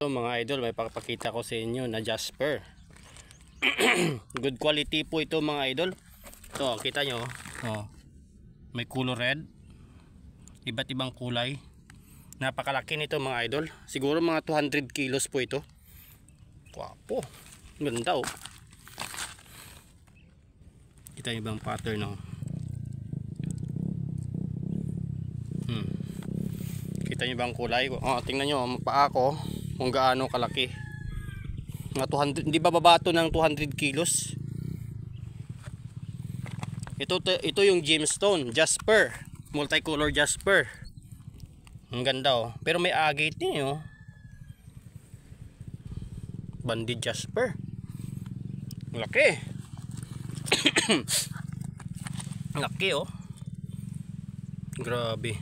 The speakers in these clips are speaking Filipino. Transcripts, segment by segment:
So mga idol, may papakita ko sa inyo na Jasper. Good quality po ito mga idol. So kita nyo, oh, may color red, iba't ibang kulay. Napakalaki nito mga idol. Siguro mga 200 kilos po ito. Wapo, ganda oh. Kita nyo bang pattern oh. Kita nyo bang kulay? Oh, tingnan nyo ang paa ko kung gaano kalaki. Mga 200, hindi ba babato ng 200 kilos? Ito yung gemstone, Jasper, multicolor Jasper. Ang ganda oh. Pero may agate niya oh. Banded Jasper. Laki. Laki oh. Grabe.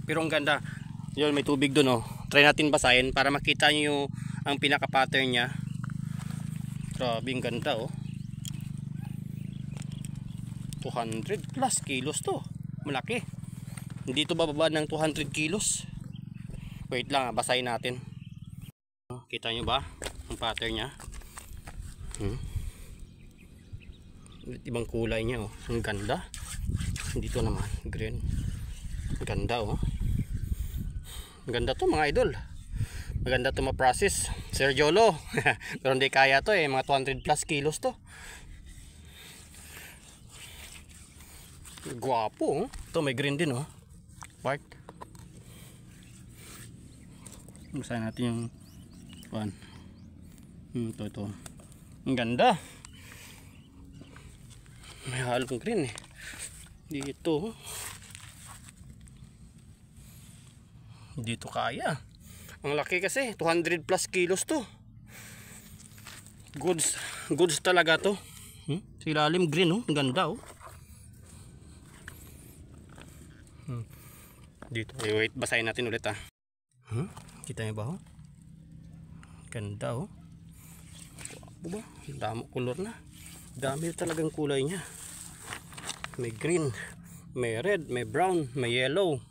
Pero ang ganda. Yun, may tubig dun oh. Try natin basahin para makita nyo ang pinaka pattern nya. Grabe, ang ganda oh. 200 plus kilos to. Malaki. Hindi to bababa ng 200 kilos. Wait lang, basahin natin. Kita nyo ba ang pattern nya? Ibang kulay nya oh. Ang ganda. Dito naman green. Ang ganda oh. Maganda to mga idol. Maganda to ma-process. Sir Jolo. Pero hindi kaya to eh. Mga 200 plus kilos to. Guwapo oh. Ito may green din oh. Part. Basahin natin yung one. Ito. Ang ganda. May halong green eh. Dito. Dito kaya. Ang laki kasi. 200 plus kilos to. Goods talaga to. Sa ilalim green oh. Ang ganda oh. Dito. Wait, basahin natin ulit ah. Kita niyo ba oh? Ganda oh. Wapo ba? Damo color na. Dami talagang kulay niya. May green, may red, may brown, may yellow.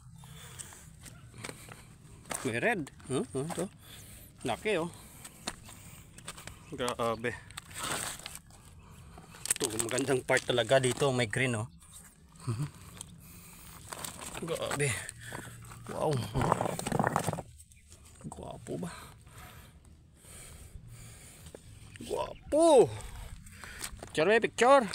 May red. Ito. Laki oh. Grabe. Ito, magandang part talaga dito. May green oh. Grabe. Wow. Gwapo ba? Gwapo. Picture may picture.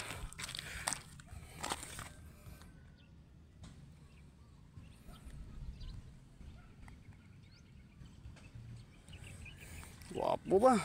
Gwapo ba?